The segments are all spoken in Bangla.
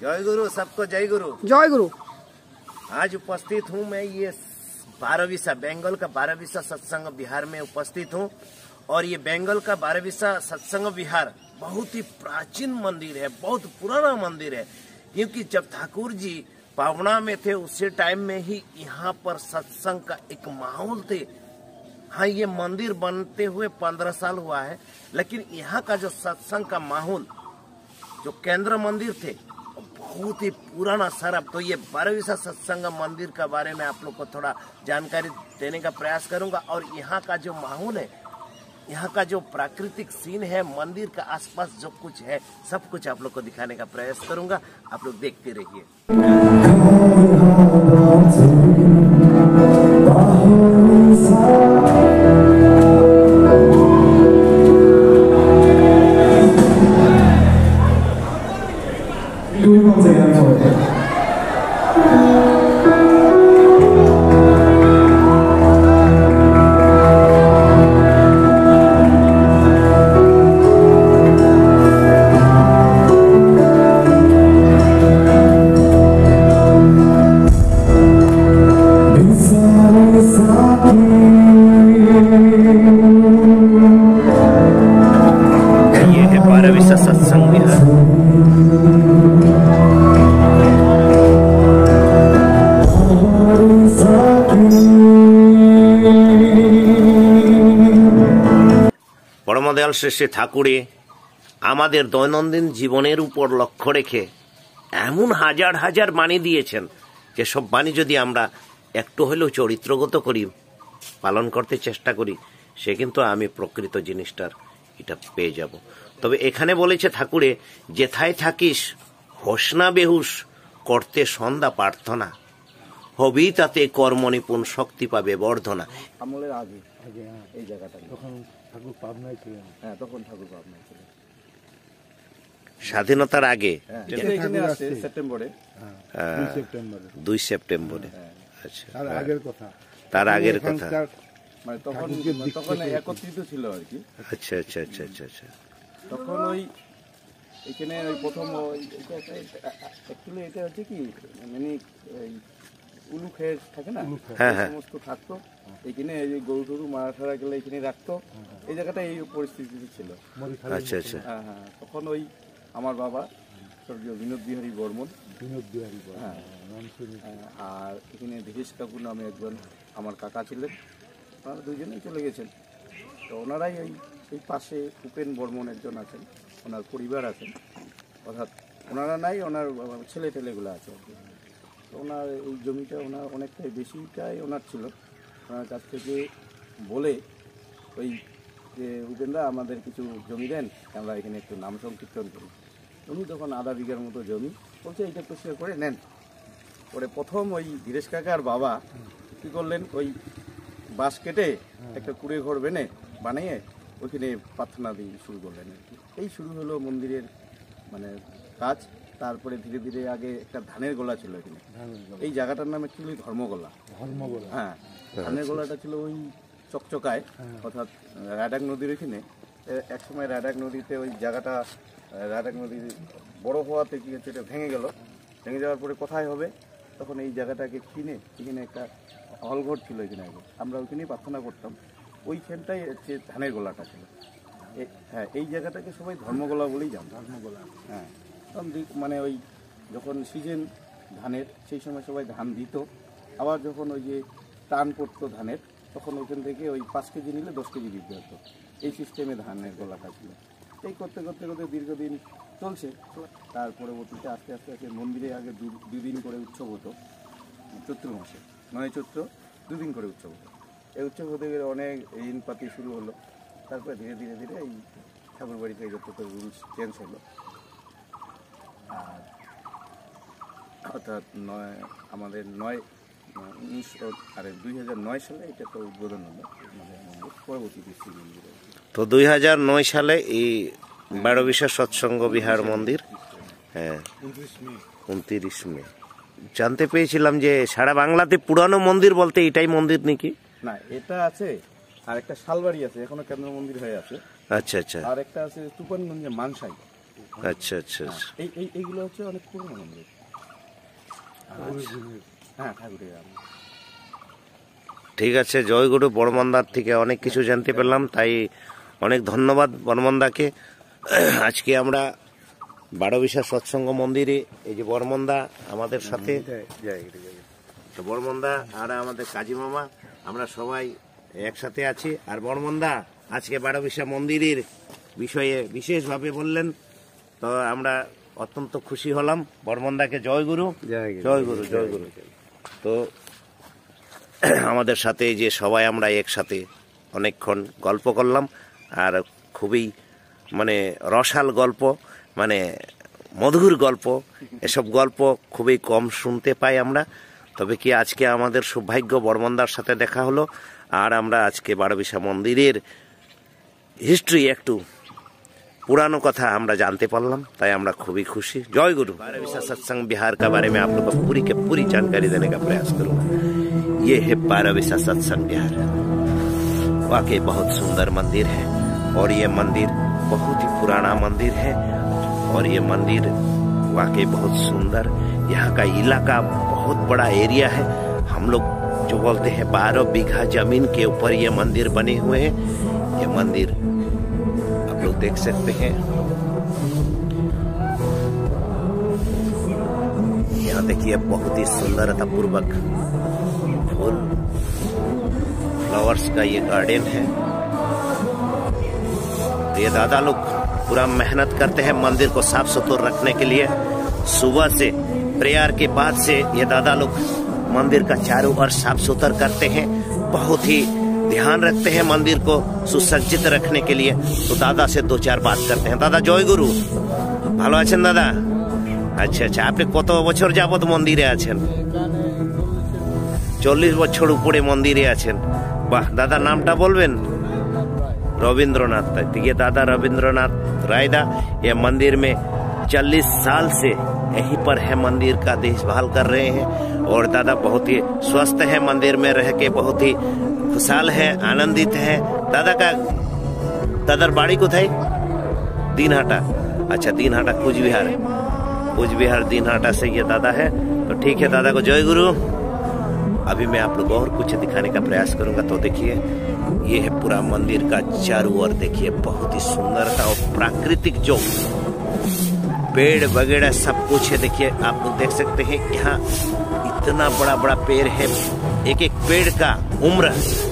जय गुरु, सबको जय गुरु। जय गुरु। आज उपस्थित हूँ मैं ये 12वीं बंगाल का 12वीं सत्संग विहार में उपस्थित हूँ। और ये बंगाल का 12वीं सत्संग विहार बहुत ही प्राचीन मंदिर है, बहुत पुराना मंदिर है। क्योंकि जब ठाकुर जी पावना में थे उसी टाइम में ही यहाँ पर सत्संग का एक माहौल थे। हाँ, ये मंदिर बनते हुए 15 साल हुआ है, लेकिन यहाँ का जो सत्संग का माहौल, जो केंद्र मंदिर थे, बहुत ही पुराना सरब। तो ये 12वीं सत्संग मंदिर के बारे में आप लोग को थोड़ा जानकारी देने का प्रयास करूंगा। और यहाँ का जो माहौल है, यहाँ का जो प्राकृतिक सीन है, मंदिर का आसपास जो कुछ है, सब कुछ आप लोग को दिखाने का प्रयास करूंगा। आप लोग देखते रहिए। सत्संग विहार परमदयाल श्री श्री ठाकुरे आमादेर दैनन्दिन जीवनेर ऊपर लक्ष्य रेखे एमन हाजार हाजार बाणी दिएछेन जे सब बाणी यदि आमरा एकटु हलेও चरित्रगत करी पालन करते चेष्टा करी से किन्तु आमी प्रकृत जिनिसटार এটা পেয়ে যাব। তবে এখানে বলেছে ঠাকুরে, যেথায় থাকিস হোস না বেহুশ, করতে সন্ধ্যা প্রার্থনা, হবি তাতে কর্ম নিপুণ, শক্তি পাবে বর্ধনা। আমলের আগে এই জায়গাটা তখন ঠাকুর পাবনায় ছিলেন। হ্যাঁ, তখন ঠাকুর পাবনায় ছিলেন স্বাধীনতার আগে। এখানে আসছে সেপ্টেম্বরে, 2 সেপ্টেম্বরে। আচ্ছা, তার আগের কথা। মানে তখন একত্রিত ছিল আর কি। আচ্ছা আচ্ছা আচ্ছা আচ্ছা আচ্ছা। তখন ওই এখানে ওই প্রথম অ্যাকচুয়ালি এটা হচ্ছে কি, মানে উলু খেয়ে থাকে না, সমস্ত থাকতো এখানে। এই যে গরু টরু মারা ঠারা গেলে এখানে রাখতো। এই জায়গাটা এই পরিস্থিতিতে ছিল। আচ্ছা আচ্ছা। হ্যাঁ হ্যাঁ। তখন ওই আমার বাবা স্বর্গীয় বিনোদ বিহারী বর্মন, হ্যাঁ, আর এখানে দীনেশ কাকু নামে একজন আমার কাকা ছিলেন। ওনারা দুজনেই চলে গেছেন। তো ওনারাই এই পাশে উপেন বর্মন একজন আছেন, ওনার পরিবার আছেন, অর্থাৎ ওনারা নাই, ওনার ছেলে টেলেগুলো আছে। তো ওনার এই জমিটা ওনার অনেকটাই বেশিটাই ওনার ছিল। ওনার কাছ থেকে বলে ওই যে উপেনদা আমাদের কিছু জমি দেন, আমরা এখানে একটু নাম সংকীর্তন করি। উনি তখন আধা বিঘার মতো জমি বলছে এইটা পরিষ্কার করে নেন। পরে প্রথম ওই ধীরেশ কাকার বাবা কী করলেন, ওই বাঁশ কেটে একটা কুড়ে ঘর বানিয়ে ওইখানে প্রার্থনা দিয়ে শুরু করলেন আর কি। এই শুরু হলো মন্দিরের মানে কাজ। তারপরে ধীরে ধীরে আগে একটা ধানের গোলা ছিল এখানে। এই জায়গাটার নাম অ্যাকচুয়ালি ধর্মগোলা। হ্যাঁ, ধানের গোলাটা ছিল ওই চকচকায়, অর্থাৎ রাডাক নদীর ওইখানে। একসময় রাডাক নদীতে ওই জায়গাটা, রাডাক নদী বড় হওয়াতে কি হচ্ছে, এটা ভেঙে গেল। ভেঙে যাওয়ার পরে কোথায় হবে, তখন এই জায়গাটাকে কিনে এখানে একটা হলঘর ছিল এখানে আগে, আমরা ওইখানেই প্রার্থনা করতাম। ওইখানটাই হচ্ছে ধানের গোলাটা ছিল। হ্যাঁ, এই জায়গাটাকে সবাই ধর্মগোলা বলেই জান। ধর্মগোলা, হ্যাঁ। মানে ওই যখন সিজন ধানের, সেই সময় সবাই ধান দিত। আবার যখন ওই যে টান পড়তো ধানের, তখন ওইখান থেকে ওই 5 কেজি নিলে 10 কেজি দিতে হতো। এই সিস্টেমে ধানের গোলাটা ছিল। এই করতে করতে করতে দীর্ঘদিন চলছে। তার পরবর্তীতে আস্তে আস্তে আস্তে মন্দিরে আগে 2 দিন করে উৎসব হতো, চৈত্র মাসে 9 চৈত্র 2 দিন করে উৎসব হতো। এই উৎসব হতে গেলে অনেক ঋণপাতি শুরু হলো। তারপরে ধীরে ধীরে ধীরে এই ঠাকুর বাড়ি থেকে যত রুলস চেঞ্জ হলো। আর অর্থাৎ আমাদের 2009 সালে এটা তো উদ্বোধন হলো মন্দির, পরবর্তীতে শ্রী মন্দিরে। তো 2009 সালে এই 12वीं সৎসঙ্গ বিহার মন্দির, হ্যাঁ, 29 মে জানতে পেয়েছিলাম যে সারা বাংলাতে পুরানো মন্দির বলতে এটাই মন্দির নাকি? না, এটা আছে, আর একটা শালবাড়ি আছে, এখনো কেন্দ্র মন্দির হয়ে আছে। আচ্ছা আচ্ছা। আর একটা আছে তুফানগঞ্জে মানসাই, আচ্ছা আচ্ছা আচ্ছা। এইগুলো হচ্ছে অনেক পুরনো মন্দির। হ্যাঁ, ঠাকুরের। ঠিক আছে, জয়গুরু। বর্মনদার থেকে অনেক কিছু জানতে পারলাম, তাই অনেক ধন্যবাদ বর্মনদাকে। আজকে আমরা বারোবিশা সৎসঙ্গ মন্দিরে, এই যে বর্মনদা আমাদের সাথে, তো বর্মনদা আর আমাদের কাজী মামা, আমরা সবাই একসাথে আছি। আর বর্মনদা আজকে বারোবিশা মন্দিরের বিষয়ে বিশেষভাবে বললেন, তো আমরা অত্যন্ত খুশি হলাম। বর্মনদাকে জয়গুরু, জয়গুরু, জয়গুরু। তো আমাদের সাথে যে সবাই আমরা একসাথে অনেকক্ষণ গল্প করলাম, আর খুবই মানে রসাল গল্প, মানে মধুর গল্প। এসব গল্প খুবই কম শুনতে পাই আমরা। তবে কি আজকে আমাদের সৌভাগ্য, বর্মনদার সাথে দেখা হলো, আর আমরা আজকে বারোবিশা मंदिर हिस्ट्री একটু पुरानो कथा हमरा जानते पारलाम, ताई हमरा खूबी खुशी। जय गुरु। बारहवीसा सत्संग बिहार का बारे में आप लोग को पूरी के पूरी जानकारी देने का प्रयास करूंगा। ये है बारहवीसा सत्संग बिहार। वाकई बहुत सुंदर मंदिर है, और ये मंदिर बहुत ही पुराना मंदिर है, और ये मंदिर वाकई बहुत सुंदर। यहाँ का इलाका बहुत बड़ा एरिया है। हम लोग जो बोलते हैं 12 बीघा जमीन के ऊपर ये मंदिर बने हुए हैं। ये मंदिर आप लोग देख सकते हैं। यहाँ देखिए बहुत ही सुंदरता पूर्वक फूल फ्लावर्स का ये गार्डन है। ये दादा लोग पूरा मेहनत करते हैं मंदिर को साफ सुथरा रखने के लिए। सुबह से प्रेयर के बाद से ये दादा लोग मंदिर का चारों ओर साफ सुथरा करते हैं। बहुत ही ध्यान रखते हैं मंदिर को सुसज्जित रखने के लिए। तो दादा से 2-4 बात करते हैं। दादा जय गुरु, ভালো আছেন দাদা? আচ্ছা আচ্ছা, আপনি কত বছর যাবত মন্দিরে আছেন? 40 বছর উপরে মন্দিরে আছেন। বাহ, দাদা নামটা বলবেন? रविंद्रनाथ। ये दादा रविंद्रनाथ रायदा ये मंदिर में 40 साल से यहीं पर है, मंदिर का देखभाल कर रहे हैं। और दादा बहुत ही स्वस्थ है, मंदिर में रह के बहुत ही खुशहाल है, आनंदित है। दादा का दादर बाड़ी को था दीनहाटा। अच्छा, दीनहाटा कुचबिहार दीनहाटा से ये दादा है। तो ठीक है दादा को जय गुरु। अभी मैं आप लोग और कुछ दिखाने का प्रयास करूंगा। तो देखिए ये है पूरा मंदिर का चारों ओर, देखिए बहुत ही सुंदरता और प्राकृतिक जो पेड़ वगैरह सब कुछ है। देखिए आप लोग देख सकते हैं यहाँ इतना बड़ा बड़ा पेड़ है। एक एक पेड़ का उम्र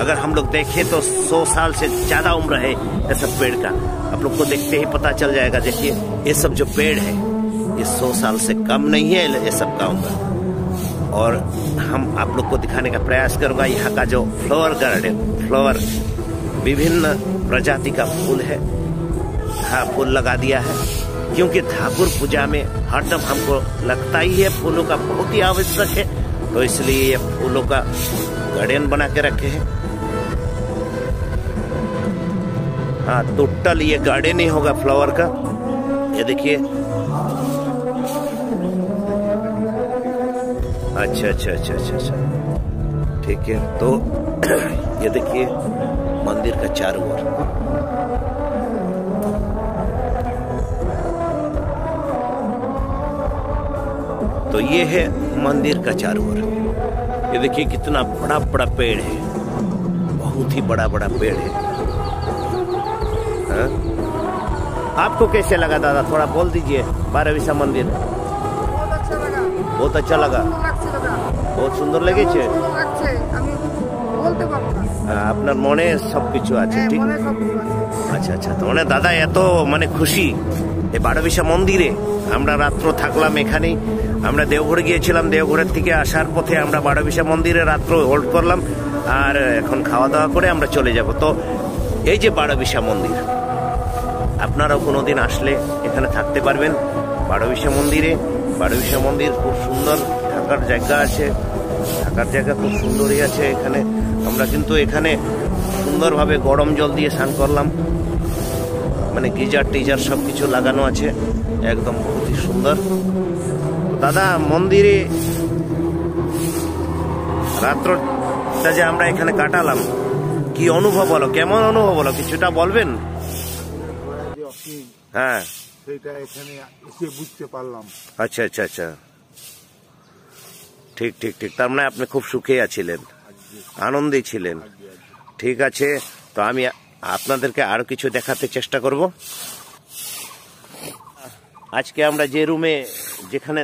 अगर हम लोग देखें तो 100 साल से ज्यादा उम्र है ये सब पेड़ का। आप लोग को देखते ही पता चल जाएगा। देखिए ये सब जो पेड़ है ये 100 साल से कम नहीं है ये सब का उम्र। और हम आप लोग को दिखाने का प्रयास करूंगा यहाँ का जो फ्लावर गार्डन, फ्लावर विभिन्न प्रजाति का फूल है। हाँ, फूल लगा दिया है क्योंकि ठाकुर पूजा में हरदम हमको लगता ही है फूलों का बहुत ही आवश्यक है। तो इसलिए ये फूलों का गार्डन बना के रखे हैं। हाँ, टोटल ये गार्डन ही होगा फ्लावर का। ये देखिए, अच्छा अच्छा अच्छा अच्छा अच्छा, ठीक है। तो ये देखिए मंदिर का चारों ओर तो ये है मंदिर का चारों ओर। ये देखिए कितना बड़ा बड़ा पेड़ है, बहुत ही बड़ा बड़ा पेड़ है। हाँ? आपको कैसे लगा दादा, थोड़ा बोल दीजिए। बारहवीसा मंदिर बहुत अच्छा लगा, बहुत सुंदर लगे। আপনার মনে সবকিছু আছে, ঠিক? আচ্ছা আচ্ছা। তো মানে দাদা এত মানে খুশি এই বারোবিশা মন্দিরে। আমরা রাত্র থাকলাম এখানেই। আমরা দেওঘর গিয়েছিলাম, দেওঘরের থেকে আসার পথে আমরা বারোবিশা মন্দিরে রাত্র হোল্ড করলাম, আর এখন খাওয়া দাওয়া করে আমরা চলে যাব। তো এই যে বারোবিশা মন্দির, আপনারাও কোনোদিন আসলে এখানে থাকতে পারবেন বারোবিশা মন্দিরে। বারোবিশা মন্দির খুব সুন্দর, থাকার জায়গা আছে, থাকার জায়গা খুব সুন্দরই আছে এখানে। আমরা কিন্তু এখানে সুন্দরভাবে গরম জল দিয়ে স্নান করলাম, মানে গিজার টিজার সব কিছু লাগানো আছে, একদম বহুত সুন্দর। দাদা মন্দিরে রাত্রটা যে আমরা এখানে কাটালাম, কি অনুভব হলো, কেমন অনুভব হলো কিছুটা বলবেন? হ্যাঁ, সেটা এখানে এসে বুঝতে পারলাম। আচ্ছা আচ্ছা আচ্ছা, ঠিক ঠিক ঠিক। তার মানে আপনি খুব সুখে আছিলেন, আনন্দে ছিলেন। ঠিক আছে, তো আমি আপনাদেরকে আরো কিছু দেখাতে চেষ্টা করব। আজকে আমরা যে রুমে যেখানে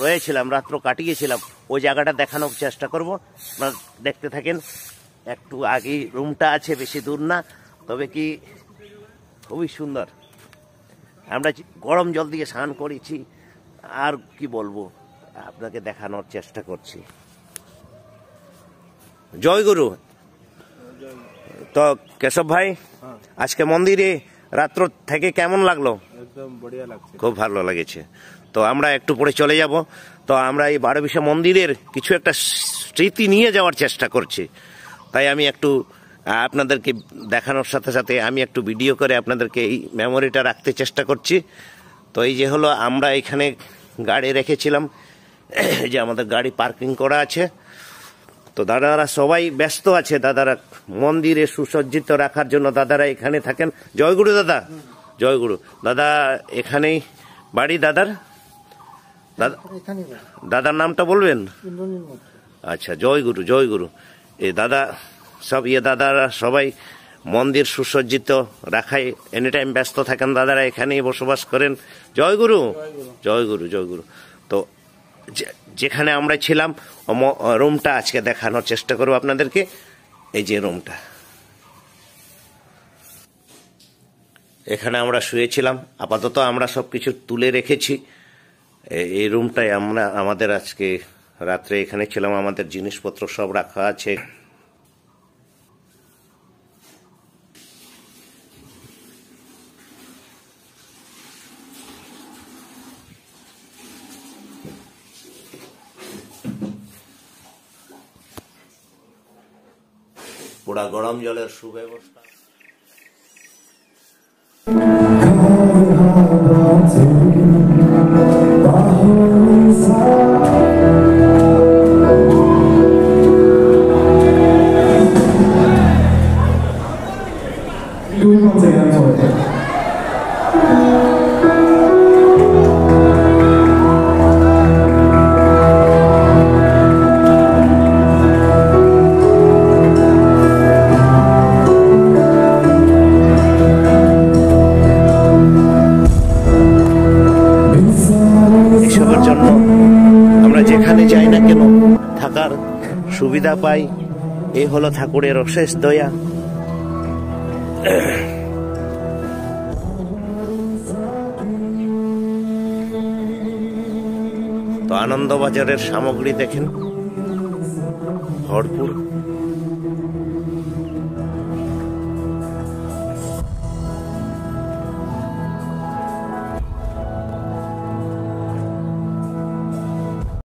রয়েছিলাম, রাত্র কাটিয়েছিলাম, ওই জায়গাটা দেখানোর চেষ্টা করব। আপনারা দেখতে থাকেন। একটু আগেই রুমটা আছে, বেশি দূর না, তবে কি খুবই সুন্দর। আমরা গরম জল দিয়ে স্নান করেছি, আর কি বলবো, আপনাকে দেখানোর চেষ্টা করছি। জয় গুরু। তো কেশব ভাই, আজকে মন্দিরে রাত্র থেকে কেমন লাগলো? একদম বড়িয়া লাগছে, খুব ভালো লেগেছে। তো আমরা একটু পরে চলে যাব। তো আমরা এই 12 বিশা মন্দিরের কিছু একটা স্মৃতি নিয়ে যাওয়ার চেষ্টা করছি। তাই আমি একটু আপনাদেরকে দেখানোর সাথে সাথে আমি একটু ভিডিও করে আপনাদেরকে এই মেমোরিটা রাখতে চেষ্টা করছি। তো এই যে হলো, আমরা এখানে গাড়ি রেখেছিলাম, যে আমাদের গাড়ি পার্কিং করা আছে। তো দাদারা সবাই ব্যস্ত আছে, দাদারা মন্দিরে সুসজ্জিত রাখার জন্য দাদারা এখানে থাকেন। জয়গুরু দাদা, জয়গুরু দাদা। এখানেই বাড়ি দাদার? দাদার নামটা বলবেন? আচ্ছা, জয়গুরু, জয়গুরু। এই দাদা সব দাদারা সবাই মন্দির সুসজ্জিত রাখায় এনি টাইম ব্যস্ত থাকেন, দাদারা এখানেই বসবাস করেন। জয়গুরু, জয়গুরু, জয়গুরু। তো যেখানে আমরা ছিলাম রুমটা আজকে দেখানোর চেষ্টা করব আপনাদেরকে। এই যে রুমটা, এখানে আমরা শুয়েছিলাম। আপাতত আমরা সবকিছু তুলে রেখেছি। এই রুমটাই আমরা আমাদের আজকে রাত্রে এখানে ছিলাম, আমাদের জিনিসপত্র সব রাখা আছে। পুরা গরম জলের সুব্যবস্থা। এসবের জন্য আমরা যেখানে যাই না কেন থাকার সুবিধা পাই। এই হলো ঠাকুরের অশেষ দয়া। তো আনন্দবাজারের সামগ্রী দেখেন, ভরপুর।